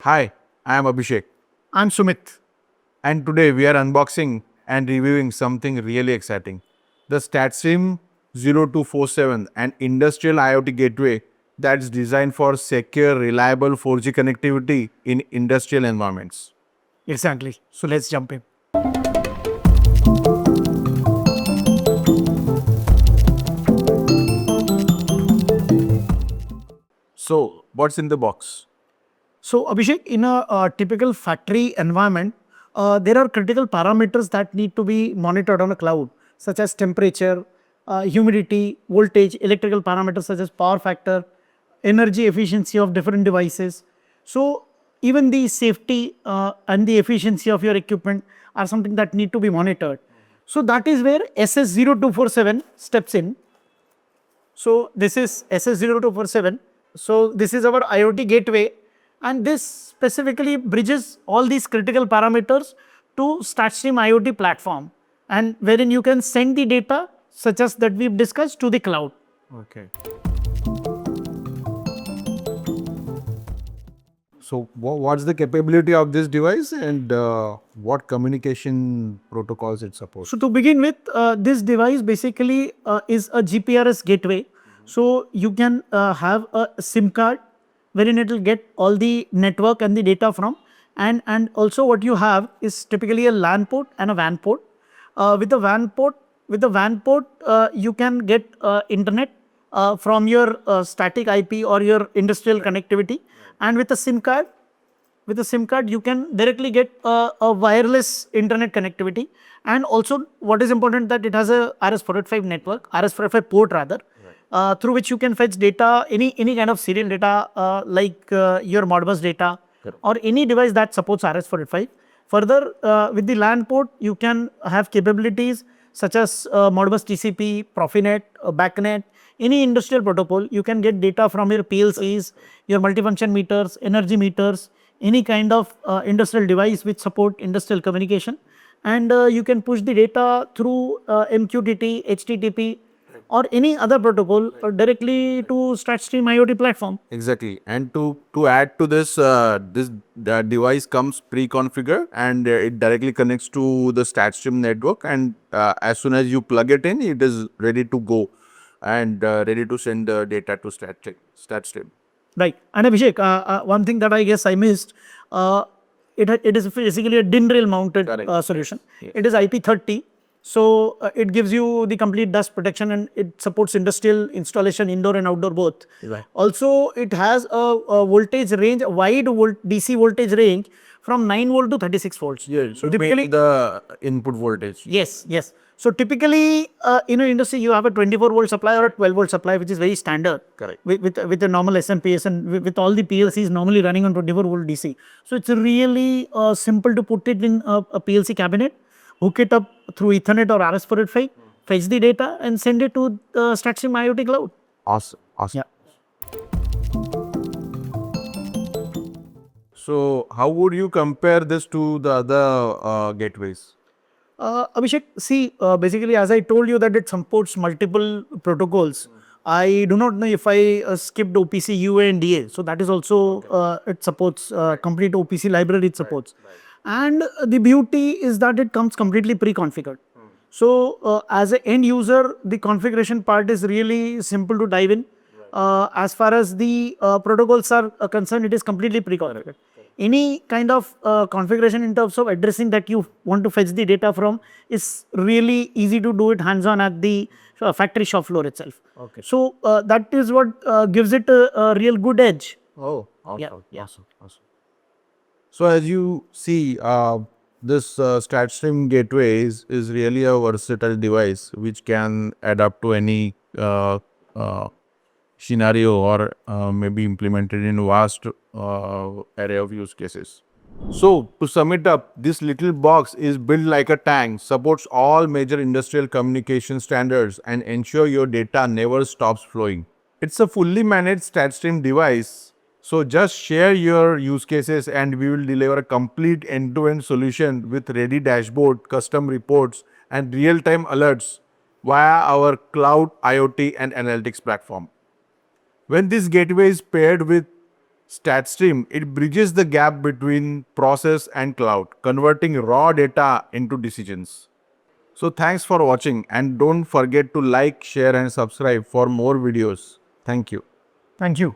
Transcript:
Hi, I am Abhishek, I'm Sumit. and today we are unboxing and reviewing something really exciting. The StatStream 0247, an industrial IoT gateway that's designed for secure, reliable 4G connectivity in industrial environments. Exactly. So let's jump in. So, what's in the box? So, Abhishek, in a typical factory environment, there are critical parameters that need to be monitored on a cloud, such as temperature, humidity, voltage, electrical parameters such as power factor, energy efficiency of different devices. So, even the safety and the efficiency of your equipment are something that need to be monitored. So, that is where SS0247 steps in. So this is SS0247. So this is our IoT gateway, and this specifically bridges all these critical parameters to StatStream IoT platform, and wherein you can send the data such as that we've discussed to the cloud. Okay. So, what's the capability of this device and what communication protocols it supports? So to begin with, this device basically is a GPRS gateway. So you can have a SIM card wherein it will get all the network and the data from, and also what you have is typically a LAN port and a WAN port. With the WAN port, you can get internet from your static IP or your industrial connectivity, and with a SIM card, you can directly get a wireless internet connectivity. And also, what is important that it has a RS485 network, RS485 port rather, through which you can fetch data, any kind of serial data like your Modbus data or any device that supports RS485. Further, with the LAN port, you can have capabilities such as Modbus TCP, Profinet, Backnet, any industrial protocol. You can get data from your PLCs, your multifunction meters, energy meters, any kind of industrial device which support industrial communication, and you can push the data through MQTT, HTTP, or any other protocol directly to StatStream IoT platform. Exactly. And to add to this, the device comes pre-configured and it directly connects to the StatStream network. And as soon as you plug it in, it is ready to go and ready to send the data to StatStream. Right. And Abhishek, one thing that I guess I missed, it is basically a DIN rail mounted Correct. solution. Yes. It is IP30. So it gives you the complete dust protection, and it supports industrial installation, indoor and outdoor both. Right. Also, it has a voltage range, a wide DC voltage range from 9 volt to 36 volts. Yeah. So Typically, the input voltage. yes, yes. So typically, in an industry, you have a 24-volt supply or a 12-volt supply, which is very standard. Correct. With a normal SMPS and with all the PLCs normally running on 24-volt DC. So it's really simple to put it in a PLC cabinet, hook it up through Ethernet or RS485, fetch the data, and send it to the StatStream IoT cloud. Awesome. Awesome. Yeah. So how would you compare this to the other gateways? Abhishek, see, basically, as I told you that it supports multiple protocols. I do not know if I skipped OPC, UA and DA. So that is also, it supports complete OPC library it supports. And the beauty is that it comes completely pre-configured. So as an end user, the configuration part is really simple to dive in. As far as the protocols are concerned, it is completely pre-configured. Any kind of configuration in terms of addressing that you want to fetch the data from is really easy to do it hands-on at the factory shop floor itself. Okay. So that is what gives it a real good edge. Oh, awesome. Yeah, yeah. Awesome. Awesome. So as you see, this StatStream gateway is really a versatile device which can adapt to any scenario or maybe implemented in vast array of use cases. So to sum it up, this little box is built like a tank, supports all major industrial communication standards and ensure your data never stops flowing. It's a fully managed StatStream device. So just share your use cases and we will deliver a complete end-to-end solution with ready dashboard, custom reports and real-time alerts via our cloud IoT and analytics platform. When this gateway is paired with StatStream, it bridges the gap between process and cloud, converting raw data into decisions. So thanks for watching and don't forget to like, share and subscribe for more videos. Thank you. Thank you.